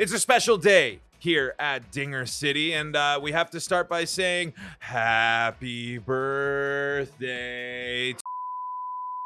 It's a special day here at Dinger City, and we have to start by saying happy birthday.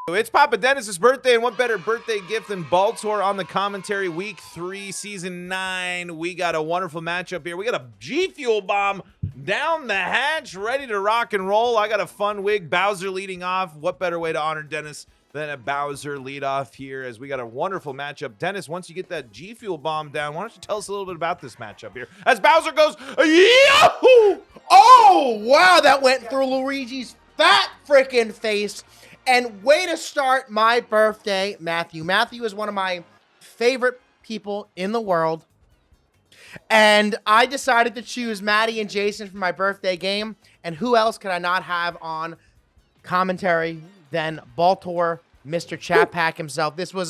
It's Papa Dennis's birthday, and what better birthday gift than Baltimore on the commentary. Week 3, Season 9. We got a wonderful matchup here. We got a G Fuel bomb down the hatch, ready to rock and roll. I got a fun wig. Bowser leading off. What better way to honor Dennis than a Bowser lead off here, as we got a wonderful matchup. Dennis, once you get that G Fuel bomb down, why don't you tell us a little bit about this matchup here? As Bowser goes, yahoo! Oh, wow, that went through Luigi's fat freaking face. And way to start my birthday, Matthew. Matthew is one of my favorite people in the world. And I decided to choose Matty and Jason for my birthday game. And who else could I not have on commentary than Baltimore, Mr. Chat Pack himself. This was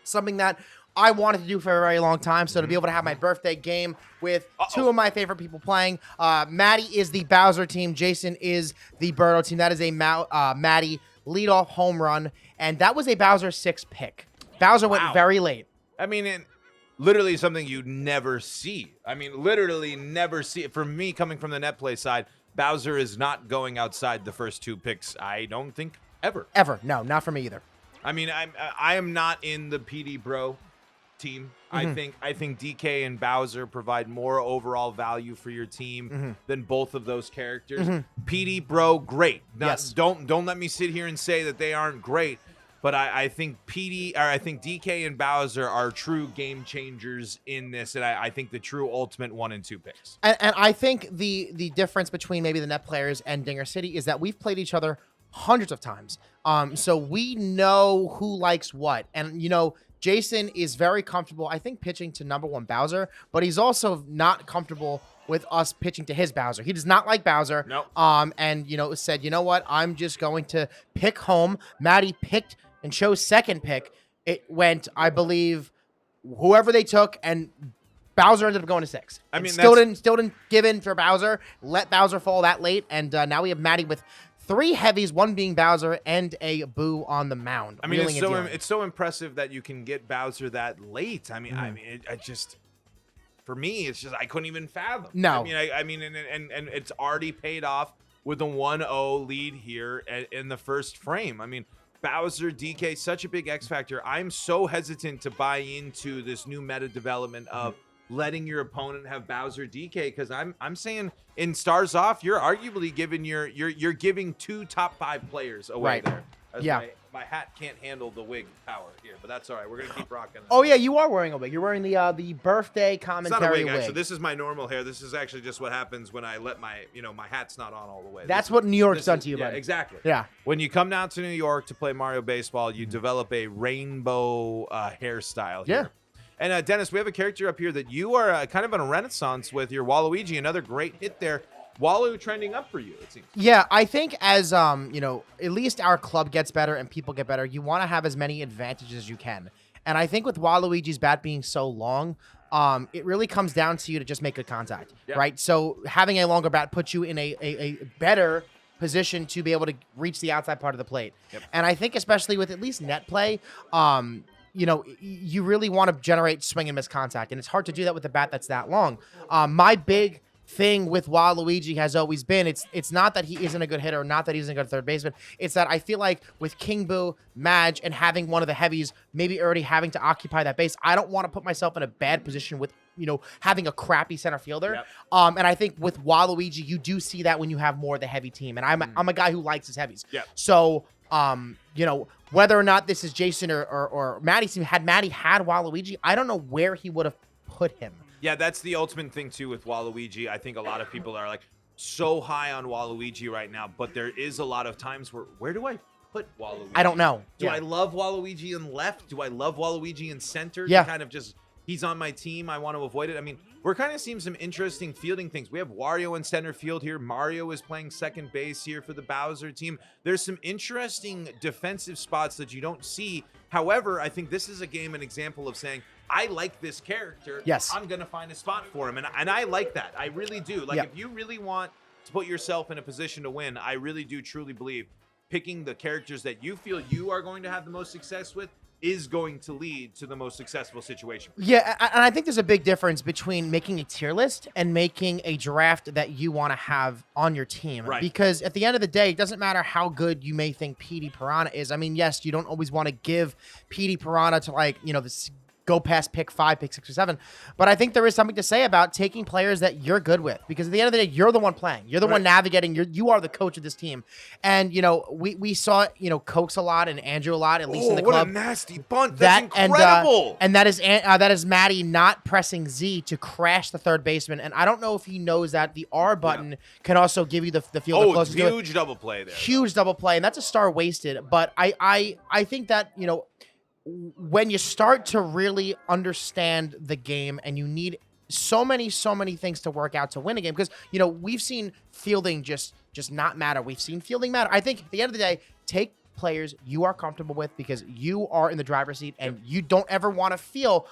something that I wanted to do for a very long time. So to be able to have my birthday game with two of my favorite people playing. Matty is the Bowser team. Jason is the Birdo team. That is a Matty leadoff home run, and that was a Bowser 6 pick. Bowser went very late. I mean, literally something you never see. I mean, literally never see it. For me, coming from the net play side, Bowser is not going outside the first 2 picks, I don't think, ever. Ever. No, not for me either. I mean, I am not in the PD Bro team. I think DK and Bowser provide more overall value for your team than both of those characters. PD Bro, great. Yes. Don't let me sit here and say that they aren't great, but I think DK and Bowser are true game changers in this, and I think the true ultimate 1 and 2 picks. And I think the difference between maybe the net players and Dinger City is that we've played each other hundreds of times. So we know who likes what. And, you know, Jason is very comfortable, I think, pitching to number 1 Bowser, but he's also not comfortable with us pitching to his Bowser. He does not like Bowser. Nope. And, you know, said, you know what? I'm just going to pick home. Matty picked and chose second pick. It went, I believe, whoever they took, and Bowser ended up going to 6. I mean, still didn't give in for Bowser. Let Bowser fall that late, and now we have Matty with 3 heavies, 1 being Bowser, and a Boo on the mound. I mean, it's so impressive that you can get Bowser that late. I mean, for me, it's just I couldn't even fathom. No, I mean, and it's already paid off with a 1-0 lead here in the first frame. I mean, Bowser, DK, such a big X factor. I'm so hesitant to buy into this new meta development of letting your opponent have Bowser DK, because I'm saying in Stars Off, you're arguably giving you're giving 2 top 5 players away there. My hat can't handle the wig power here, but that's all right. We're gonna keep rocking. Oh yeah, you are wearing a wig. You're wearing the birthday commentary It's not a wig, wig. actually. This is my normal hair. This is actually just what happens when I let my hat's not on all the way. That's what New York's done to you, buddy. Exactly. Yeah. When you come down to New York to play Mario Baseball, you develop a rainbow hairstyle here. And Dennis, we have a character up here that you are kind of on a renaissance with. Your Waluigi, another great hit there. Walu trending up for you, it seems. Yeah, I think as you know, at least our club gets better and people get better, you want to have as many advantages as you can. And I think with Waluigi's bat being so long, it really comes down to you to just make good contact, right? So having a longer bat puts you in a better position to be able to reach the outside part of the plate. And I think especially with at least net play, you know, you really want to generate swing and miss contact, and it's hard to do that with a bat that's that long. My big thing with Waluigi has always been, it's not that he isn't a good hitter, not that he isn't a good third baseman. It's that I feel like with King Boo, Madge, and having one of the heavies maybe already having to occupy that base, I don't want to put myself in a bad position with, you know, having a crappy center fielder. And I think with Waluigi, you do see that when you have more of the heavy team. And I'm a guy who likes his heavies. So, you know, whether or not this is Jason or Matty's team, had Matty had Waluigi, I don't know where he would have put him. Yeah, that's the ultimate thing, too, with Waluigi. I think a lot of people are, like, so high on Waluigi right now, but there is a lot of times where do I put Waluigi? I don't know. Do I love Waluigi in left? Do I love Waluigi in center? Yeah. Kind of just, he's on my team, I want to avoid it. I mean, we're kind of seeing some interesting fielding things. We have Wario in center field here. Mario is playing second base here for the Bowser team. There's some interesting defensive spots that you don't see. However, I think this is a game, an example of saying, I like this character. Yes. I'm going to find a spot for him. And I like that. I really do. Like, if you really want to put yourself in a position to win, I really do truly believe picking the characters that you feel you are going to have the most success with is going to lead to the most successful situation. Yeah, and I think there's a big difference between making a tier list and making a draft that you want to have on your team. Right. Because at the end of the day, it doesn't matter how good you may think PD Piranha is. I mean, yes, you don't always want to give PD Piranha to, like, you know, this go past pick 5, pick 6 or 7. But I think there is something to say about taking players that you're good with, because at the end of the day, you're the one playing. You're the one navigating. You are the coach of this team. And, you know, we saw, you know, Cokes a lot and Andrew a lot, at least in the club. What a nasty bunt. That's incredible. And that is Matty not pressing Z to crash the third baseman. And I don't know if he knows that the R button can also give you the field closest to it. Huge double play there. Huge double play. And that's a star wasted. But I think that, you know, when you start to really understand the game and you need so many things to work out to win a game, because, you know, we've seen fielding just not matter. We've seen fielding matter. I think at the end of the day, take players you are comfortable with, because you are in the driver's seat and you don't ever want to feel,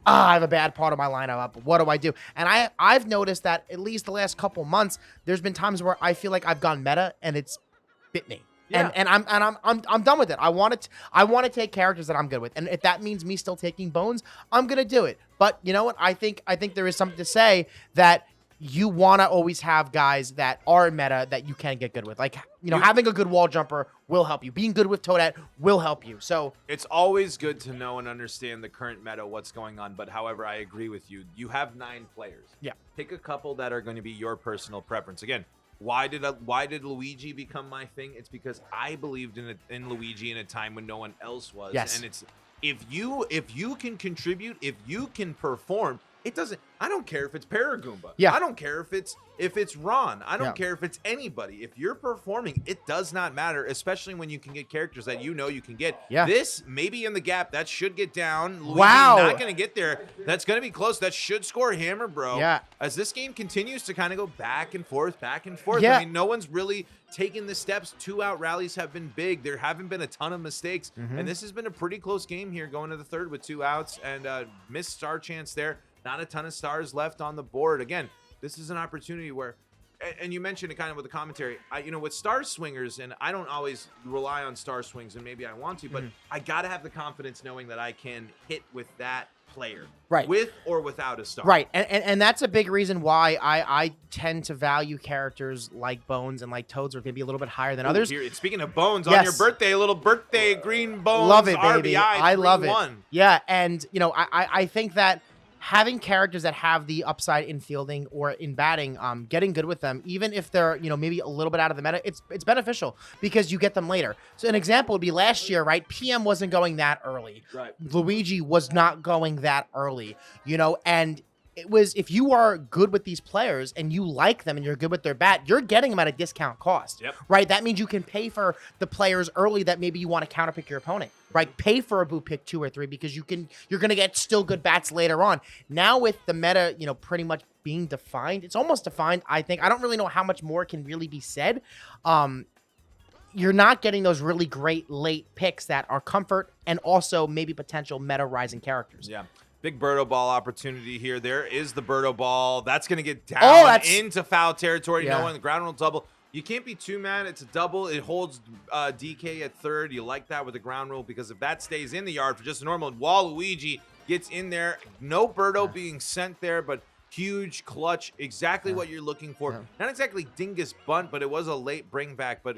I have a bad part of my lineup up. What do I do? And I've noticed that at least the last couple months, there's been times where I feel like I've gone meta and it's bit me. Yeah. And I'm done with it. I want to take characters that I'm good with, and if that means me still taking Bones, I'm gonna do it. But you know what? I think there is something to say that you want to always have guys that are meta that you can get good with. Like, you know, having a good wall jumper will help you. Being good with Toadette will help you. So it's always good to know and understand the current meta, what's going on. But however, I agree with you. You have 9 players. Yeah. Pick a couple that are going to be your personal preference. Again, why did Luigi become my thing? It's because I believed in Luigi in a time when no one else was. Yes. And it's if you can contribute, if you can perform, it doesn't. I don't care if it's Paragoomba. Yeah. I don't care if it's Ron. I don't care if it's anybody. If you're performing, it does not matter, especially when you can get characters that you know you can get. Yeah. This maybe in the gap that should get down. Wow. Luigi's not going to get there. That's going to be close. That should score Hammer, bro. Yeah. As this game continues to kind of go back and forth. Yeah. I mean, no one's really taken the steps. 2-out rallies have been big. There haven't been a ton of mistakes. And this has been a pretty close game here going to the third with 2 outs and missed star chance there. Not a ton of stars left on the board. Again, this is an opportunity where, and you mentioned it kind of with the commentary, you know, with star swingers, and I don't always rely on star swings, and maybe I want to, but I got to have the confidence knowing that I can hit with that player, right, with or without a star. Right. And that's a big reason why I tend to value characters like Bones and like Toads are going to be a little bit higher than others. Here, speaking of Bones, on your birthday, a little birthday green Bones. Love it, baby. RBI, I love it. 3-1. Yeah, and, you know, I think that having characters that have the upside in fielding or in batting, getting good with them, even if they're, you know, maybe a little bit out of the meta, it's beneficial because you get them later. So an example would be last year, right? PM wasn't going that early. Right. Luigi was not going that early, you know, and it was, if you are good with these players and you like them and you're good with their bat, you're getting them at a discount cost, right? That means you can pay for the players early that maybe you want to counterpick your opponent, right? Pay for a boot pick 2 or 3 because you're going to get still good bats later on. Now with the meta, you know, pretty much being defined, it's almost defined, I think. I don't really know how much more can really be said. You're not getting those really great late picks that are comfort and also maybe potential meta rising characters. Yeah. Big Birdo Ball opportunity here. There is the Birdo Ball. That's going to get down into foul territory. No one, the ground rule double. You can't be too mad. It's a double. It holds DK at third. You like that with the ground rule because if that stays in the yard for just a normal, Waluigi gets in there. No Birdo being sent there, but huge clutch. Exactly what you're looking for. Not exactly dingus bunt, but it was a late bring back, but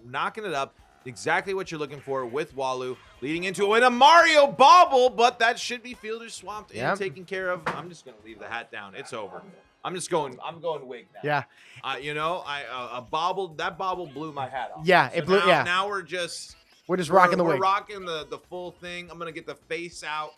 knocking it up. Exactly what you're looking for with Walu leading into it. A Mario bobble, but that should be fielder swamped and taken care of. I'm just going to leave the hat down. It's over. I'm going wig now. Yeah. You know, that bobble blew my hat off. Yeah, it blew. Now we're just rocking the wig. We're rocking the full thing. I'm going to get the face out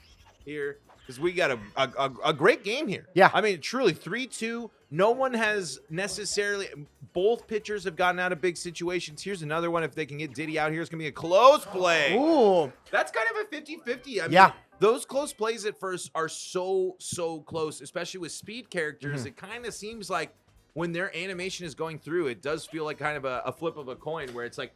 here because we got a great game here. Yeah. I mean, truly 3-2. No one has necessarily, both pitchers have gotten out of big situations. Here's another one. If they can get Diddy out here, it's going to be a close play. Ooh. That's kind of a 50-50. I mean, those close plays at first are so close, especially with speed characters. It kind of seems like when their animation is going through, it does feel like kind of a flip of a coin where it's like,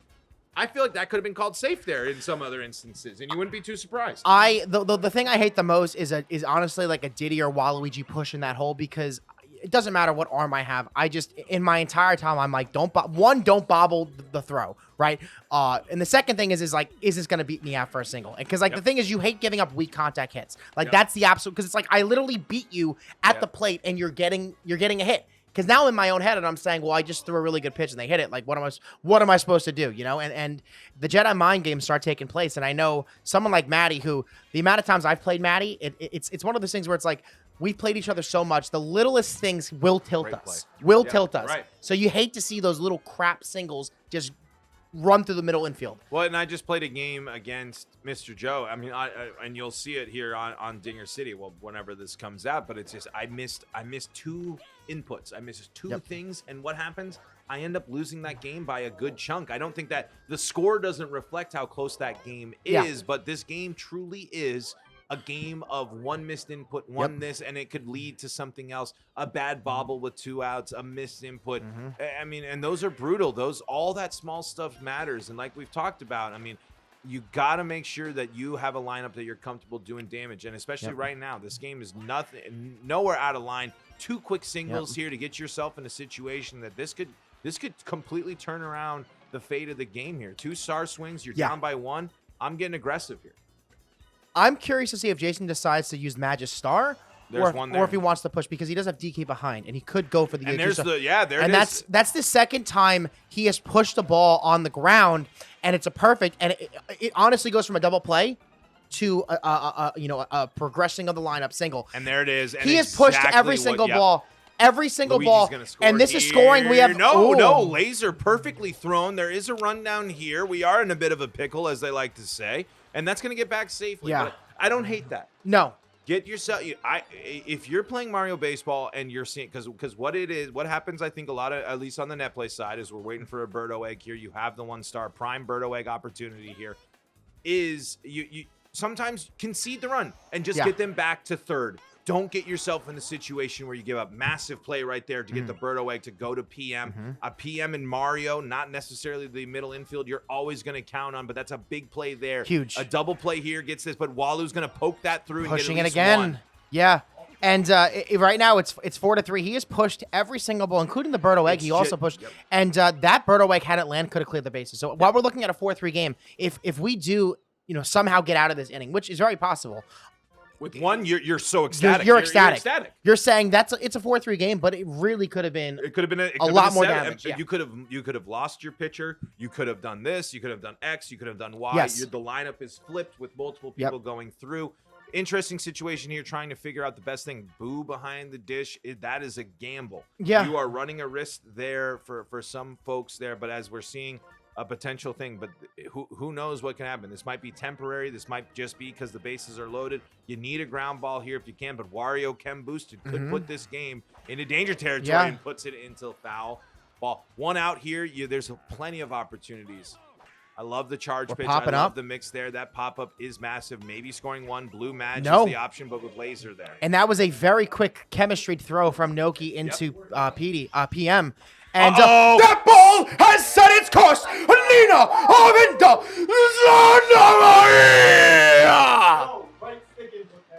I feel like that could have been called safe there in some other instances, and you wouldn't be too surprised. The thing I hate the most is honestly like a Diddy or Waluigi push in that hole because it doesn't matter what arm I have. I just, in my entire time, I'm like, don't bobble the throw, right? And the second thing is like, is this going to beat me out for a single? Because like the thing is, you hate giving up weak contact hits. Like that's the absolute, because it's like, I literally beat you at the plate and you're getting a hit. Because now in my own head, and I'm saying, well, I just threw a really good pitch and they hit it. Like, what am I supposed to do? You know, and the Jedi mind games start taking place. And I know someone like Matty, who the amount of times I've played Matty, it's one of those things where it's like we've played each other so much, the littlest things will tilt us. Right. So you hate to see those little crap singles just run through the middle infield. Well, and I just played a game against Mr. Joe. I mean, and you'll see it here on Dinger City. Well, whenever this comes out, but it's just I missed 2 inputs. I missed 2 things, and what happens? I end up losing that game by a good chunk. I don't think that the score doesn't reflect how close that game is, but this game truly is a game of one missed input, one this, and it could lead to something else. A bad bobble with 2 outs, a missed input. I mean, and those are brutal. All that small stuff matters. And like we've talked about, I mean, you got to make sure that you have a lineup that you're comfortable doing damage. And especially right now, this game is nowhere out of line. 2 quick singles here to get yourself in a situation that this could completely turn around the fate of the game here. 2 star swings, you're down by 1. I'm getting aggressive here. I'm curious to see if Jason decides to use Magic Star or if he wants to push, because he does have DK behind and he could go for the and there's that's the second time he has pushed the ball on the ground, and it's a perfect, and it honestly goes from a double play to a progressing of the lineup single. And there it is. And he has pushed every single ball. Every single ball, and this is scoring. We have no laser perfectly thrown. There is a rundown here. We are in a bit of a pickle, as they like to say, and that's going to get back safely. Yeah, but I don't hate that. No, get yourself. If you're playing Mario Baseball and you're seeing, because what happens, I think a lot of, at least on the net play side, is we're waiting for a Birdo egg here. You have the 1-star prime Birdo egg opportunity here. Is you sometimes concede the run and just get them back to third. Don't get yourself in a situation where you give up massive play right there to get the Birdo egg to go to PM. A PM in Mario, not necessarily the middle infield, you're always going to count on, but that's a big play there. Huge. A double play here gets this, but Walu's going to poke that through pushing and it get at least again. one. Yeah. And right now it's 4-3. He has pushed every single ball, including the Birdo egg. He also pushed, and that Birdo egg had it land, could have cleared the bases. So while we're looking at a 4-3 game, if we do somehow get out of this inning, which is very possible. With one, you're so ecstatic. You're ecstatic. You're saying it's a 4-3 game, but it really could have been. It could have been a lot more damage. You could have lost your pitcher. You could have done this. You could have done X. You could have done Y. Yes. The lineup is flipped with multiple people going through. Interesting situation here, trying to figure out the best thing. Boo behind the dish. That is a gamble. Yeah. You are running a risk there for some folks there, but as we're seeing a potential thing, but who knows what can happen. This might be temporary. This might just be because the bases are loaded. You need a ground ball here if you can, but Wario Chem Boosted could put this game into danger territory and puts it into foul ball. 1 out here. There's plenty of opportunities. I love the charge pitch. I love the mix there. That pop-up is massive. Maybe scoring 1. Blue Match is the option, but with laser there. And that was a very quick chemistry throw from Noki into PM. And that ball has set its course. Nina Arvinda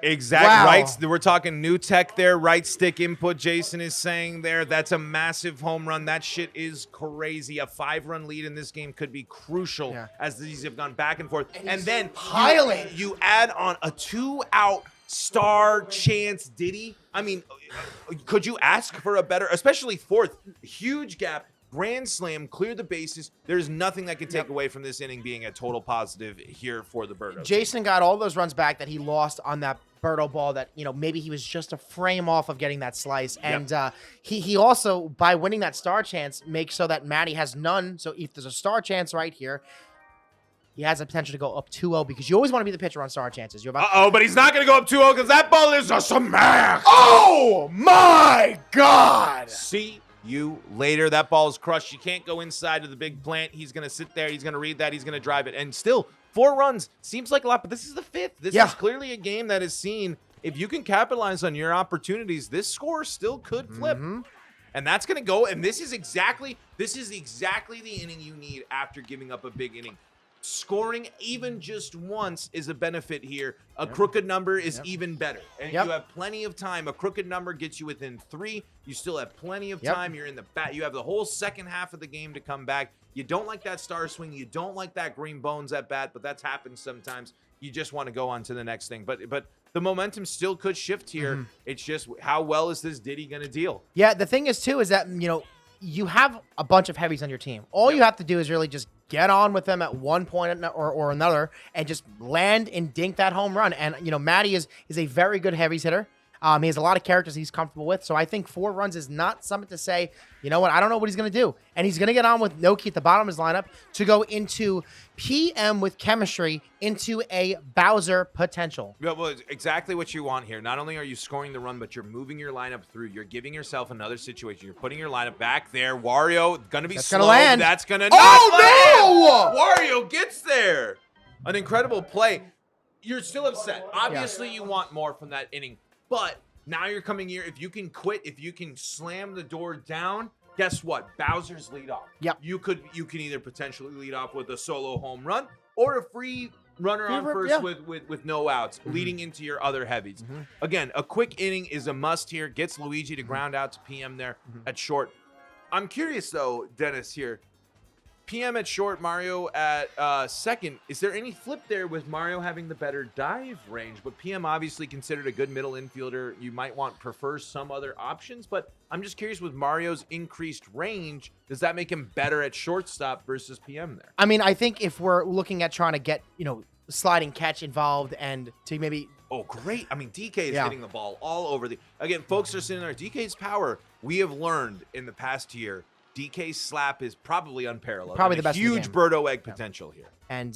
Exactly. Wow. Right. We're talking new tech there. Right stick input, Jason is saying there. That's a massive home run. That shit is crazy. A 5-run lead in this game could be crucial as these have gone back and forth. And then piling. You add on a 2-out star chance Diddy. I mean, could you ask for a better, especially 4th, huge gap, grand slam, clear the bases. There's nothing that can take away from this inning being a total positive here for the Birdos. Jason got all those runs back that he lost on that Birdo ball that, maybe he was just a frame off of getting that slice. And he also, by winning that star chance, makes so that Matty has none. So if there's a star chance right here, he has the potential to go up 2-0 because you always want to be the pitcher on star chances. But he's not going to go up 2-0 because that ball is a smack. Oh, my God. See you later. That ball is crushed. You can't go inside of the big plant. He's going to sit there. He's going to read that. He's going to drive it. And still, 4 runs seems like a lot, but this is the 5th. This is clearly a game that is seen. If you can capitalize on your opportunities, this score still could flip. And that's going to go. And this is exactly the inning you need after giving up a big inning. scoring even just once is a benefit here. A crooked number is even better. And you have plenty of time. A crooked number gets you within 3. You still have plenty of time. You're in the bat. You have the whole second half of the game to come back. You don't like that star swing. You don't like that green bones at bat, but that's happened sometimes. You just want to go on to the next thing. But the momentum still could shift here. It's just how well is this Diddy going to deal? Yeah, the thing is, too, is that, you have a bunch of heavies on your team. All you have to do is really just get on with them at one point or another and just land and dink that home run. And, Matty is a very good heavies hitter. He has a lot of characters he's comfortable with. So I think 4 runs is not something to say, you know what, I don't know what he's going to do. And he's going to get on with Noki at the bottom of his lineup to go into PM with chemistry into a Bowser potential. Yeah, well, it's exactly what you want here. Not only are you scoring the run, but you're moving your lineup through. You're giving yourself another situation. You're putting your lineup back there. Wario, going to be slow. Gonna land. That's going to Oh, no! Wario gets there. An incredible play. You're still upset. Obviously, you want more from that inning. But now you're coming here. If you can quit, if you can slam the door down, guess what? Bowser's lead off. Yep. You can either potentially lead off with a solo home run or a free runner on first with no outs, leading into your other heavies. Again, a quick inning is a must here. Gets Luigi to ground out to PM there at short. I'm curious though, Dennis here. PM at short, Mario at second. Is there any flip there with Mario having the better dive range? But PM obviously considered a good middle infielder. You might prefer some other options, but I'm just curious with Mario's increased range, does that make him better at shortstop versus PM there? I mean, I think if we're looking at trying to get, sliding catch involved and to maybe... Oh, great. I mean, DK is hitting the ball all over the... Again, folks are sitting there. DK's power, we have learned in the past year, DK's slap is probably unparalleled. Probably the best. Huge Birdo egg potential here. And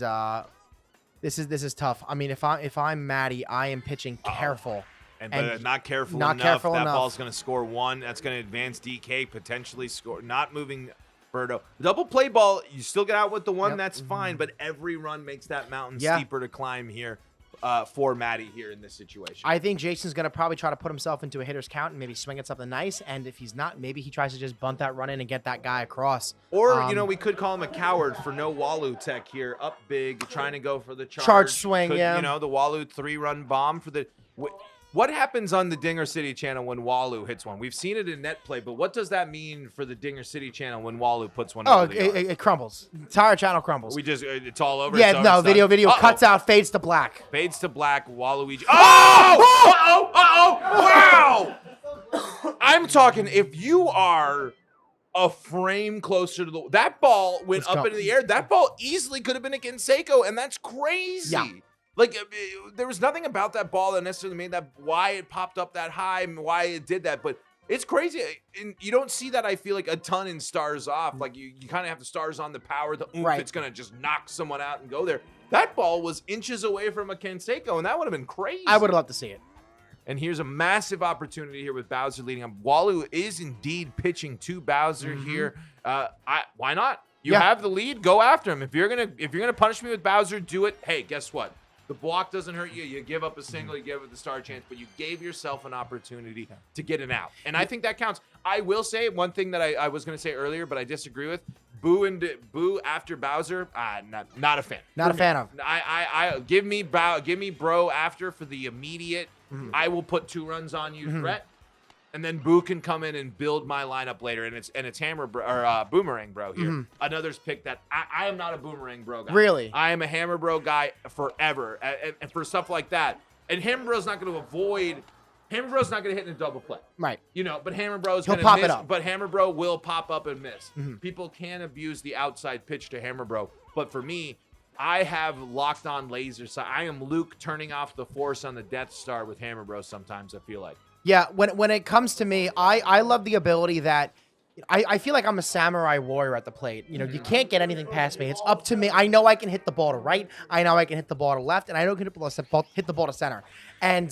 this is tough. I mean, if I'm Matty, I am pitching careful. And not careful enough. That ball's going to score 1. That's going to advance DK, potentially score. Not moving Birdo. Double play ball, you still get out with the 1. That's fine. But every run makes that mountain steeper to climb here. For Matty here in this situation. I think Jason's going to probably try to put himself into a hitter's count and maybe swing at something nice. And if he's not, maybe he tries to just bunt that run in and get that guy across. Or, we could call him a coward for no Walu tech here. Up big, trying to go for the charge swing, the Walu 3-run bomb for the... What happens on the Dinger City channel when Walu hits one? We've seen it in net play, but what does that mean for the Dinger City channel when Walu puts one over the yard? It crumbles. The entire channel crumbles. It's all over? Yeah, no, video cuts out, fades to black. Fades to black, Waluigi. Oh! Wow! I'm talking, if you are a frame closer to that ball went up into the air. That ball easily could have been a Canseco, and that's crazy. Yeah. Like, there was nothing about that ball that necessarily made that, why it popped up that high and why it did that. But it's crazy. And you don't see that, I feel like, a ton in Stars Off. Like, you kind of have the Stars on the power, the oomph. It's going to just knock someone out and go there. That ball was inches away from a Canseco, and that would have been crazy. I would have loved to see it. And here's a massive opportunity here with Bowser leading up. Walu is indeed pitching to Bowser here. Why not? You have the lead. Go after him. If you're gonna punish me with Bowser, do it. Hey, guess what? The block doesn't hurt you. You give up a single, you give it the star chance, but you gave yourself an opportunity to get an out. And I think that counts. I will say one thing that I was going to say earlier, but I disagree with. Boo after Bowser, not a fan. Not a fan of. Give me bro after for the immediate. I will put 2 runs on you threat. And then Boo can come in and build my lineup later, and it's Hammer bro, or Boomerang Bro here. Another's pick that I am not a Boomerang Bro guy. Really? I am a Hammer Bro guy forever, and for stuff like that. And Hammer Bro's not going to avoid. Hammer Bro's not going to hit in a double play. Right. But Hammer Bro's going to pop miss. it up. But Hammer Bro will pop up and miss. People can abuse the outside pitch to Hammer Bro, but for me, I have locked on laser sight. I am Luke turning off the force on the Death Star with Hammer Bro sometimes, I feel like. Yeah, when it comes to me, I love the ability that I feel like I'm a samurai warrior at the plate. You can't get anything past me. It's up to me. I know I can hit the ball to right. I know I can hit the ball to left, and I know I can hit the ball to center. And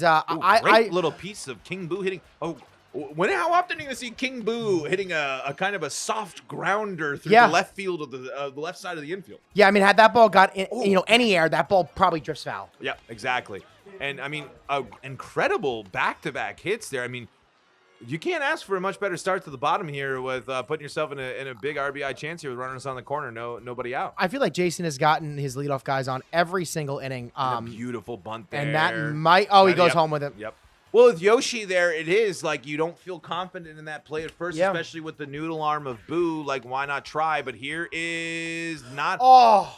great little piece of King Boo hitting. Oh, how often are you going to see King Boo hitting a kind of a soft grounder through the left field of the left side of the infield? Yeah, I mean, had that ball got in, any air, that ball probably drifts foul. Yeah, exactly. And I mean, incredible back-to-back hits there. I mean, You can't ask for a much better start to the bottom here with putting yourself in a big RBI chance here with runners on the corner, nobody out. I feel like Jason has gotten his leadoff guys on every single inning. A beautiful bunt there. And that might. Oh, he goes home with it. Yep. Well, with Yoshi there, it is like you don't feel confident in that play at first, especially with the noodle arm of Boo. Like, why not try? But here is not. Oh.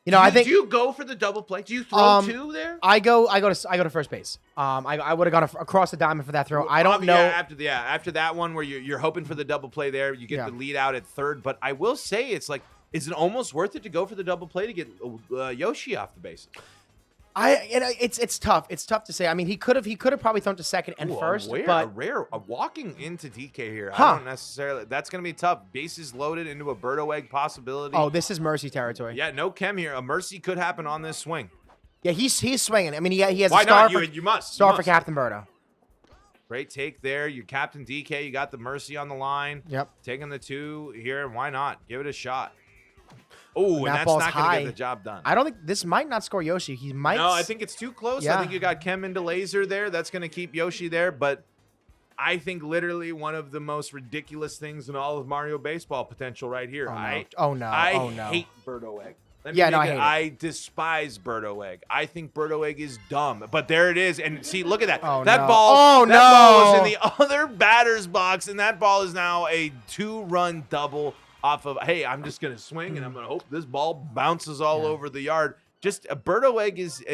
You know, I think. Do you go for the double play? Do you throw two there? I go to first base. I would have gone across the diamond for that throw. I don't know. After that one where you're hoping for the double play there, you get the lead out at third. But I will say, it's like, is it almost worth it to go for the double play to get Yoshi off the bases? It's tough. It's tough to say. I mean, he could have probably thrown to second and first, but walking into DK here. I don't necessarily. That's gonna be tough. Bases loaded into a Birdo egg possibility. Oh, this is Mercy territory. Yeah, no chem here. A Mercy could happen on this swing. Yeah, he's swinging. I mean, he has Why a star not? You must for Captain Birdo. Great take there. You Captain DK. You got the Mercy on the line. Yep. Taking the 2 here. Why not? Give it a shot. Oh, and that's ball's not going to high. get the job done. I don't think this might not score Yoshi. He might. No, I think it's too close. Yeah. I think you got Chem into laser there. That's going to keep Yoshi there. But I think literally one of the most ridiculous things in all of Mario Baseball potential right here. I hate Birdo Egg. I despise Birdo Egg. I think Birdo Egg is dumb. But there it is. And see, look at that. Ball was in the other batter's box, and that ball is now a 2-run double off of, hey, I'm just going to swing, and I'm going to hope this ball bounces all over the yard. Just a Birdo Egg is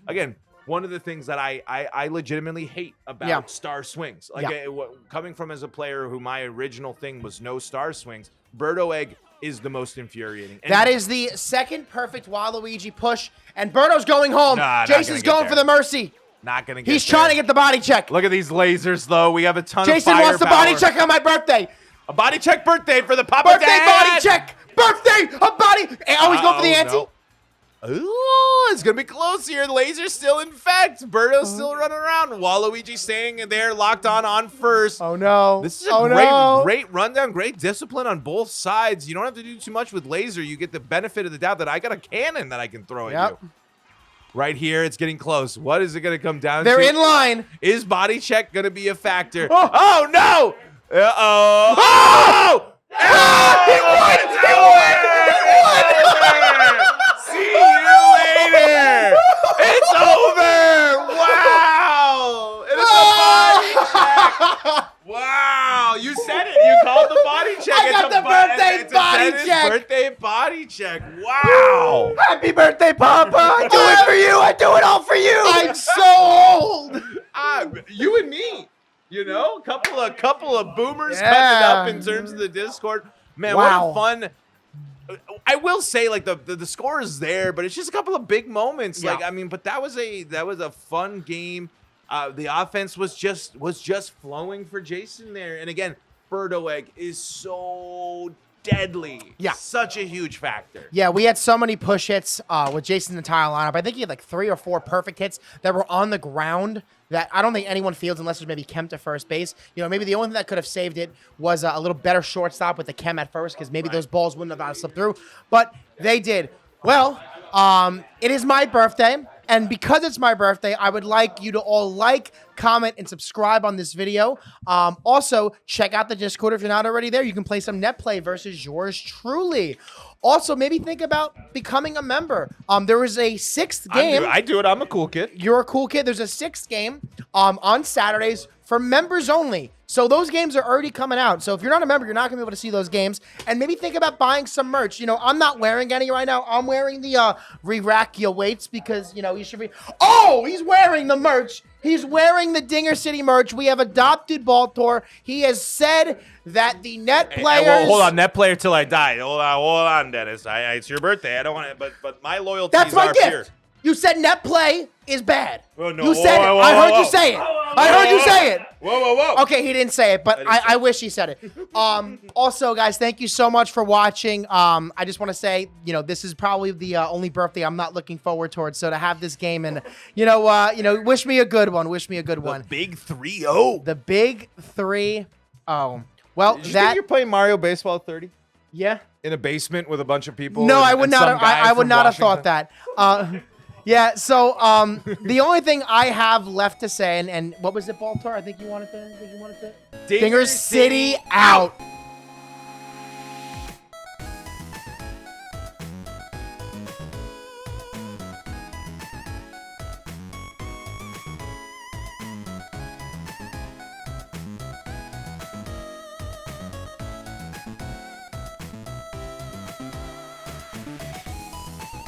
again, one of the things that I legitimately hate about star swings. Like coming from as a player who my original thing was no star swings, Birdo Egg is the most infuriating. And that is the second perfect Waluigi push, and Birdo's going home. Jason's going for the Mercy. Not going to get He's trying to get the body check. Look at these lasers, though. We have a ton of Jason wants the body check on my birthday. A body check birthday for the Papa Birthday Dad. body check. Birthday. A body. Oh, he's going for the ante. No. Ooh, it's going to be close here. The laser's still in effect. Birdo's still running around. Waluigi staying there, locked on first. Oh, no. This is a great rundown, great discipline on both sides. You don't have to do too much with laser. You get the benefit of the doubt that I got a cannon that I can throw at you. Right here, it's getting close. What is it going to come down to? They're in line. Is body check going to be a factor? Oh no! Uh-oh. Oh! He won! See you later! It's over! Wow! It is a body check! Wow! You said it! You called the body check! I got the birthday body check! Birthday body check! Wow! Happy birthday, Papa! I do it for you! I do it all for you! I'm so old! You and me. You know, couple of boomers coming up in terms of the Discord. Man, what a fun. I will say, like, the score is there, but it's just a couple of big moments. Like, I mean, but that was a fun game. The offense was just flowing for Jason there. And again, Birdo Egg is so deadly. Yeah. Such a huge factor. Yeah, we had so many push hits with Jason's entire lineup. I think he had like 3 or 4 perfect hits that were on the ground that I don't think anyone fields unless there's maybe Kemp to first base. You know, maybe the only thing that could have saved it was a little better shortstop with the Kemp at first because maybe those balls wouldn't have slipped through. But they did. Well, it is my birthday. And because it's my birthday, I would like you to all like, comment, and subscribe on this video. Also, check out the Discord if you're not already there. You can play some net play versus yours truly. Also, maybe think about becoming a member. There is a 6th game. I do it. I'm a cool kid. You're a cool kid. There's a 6th game on Saturdays for members only. So those games are already coming out. So if you're not a member, you're not going to be able to see those games. And maybe think about buying some merch. You know, I'm not wearing any right now. I'm wearing the re-rack your weights because, you know, you should be. Oh, he's wearing the merch. He's wearing the Dinger City merch. We have adopted Baltor. He has said that the net players. Well, hold on, net player till I die. Hold on, Dennis. It's your birthday. I don't want to, but my loyalties That's my are gift. pure. You said net play is bad. Oh, no. You said it. I heard you say it. I heard you say it. Whoa. Okay, he didn't say it, but I wish he said it. Also, guys, thank you so much for watching. I just want to say, you know, this is probably the only birthday I'm not looking forward towards. So to have this game and, you know, wish me a good one. Wish me a good one. The big 3-0. The big 3-0. Well, Did you think you're playing Mario Baseball 30? Yeah. In a basement with a bunch of people? No, I would not. I would not have thought that. Yeah, so the only thing I have left to say, and what was it, Baltar? I think you wanted to. Dingers Dingers City out.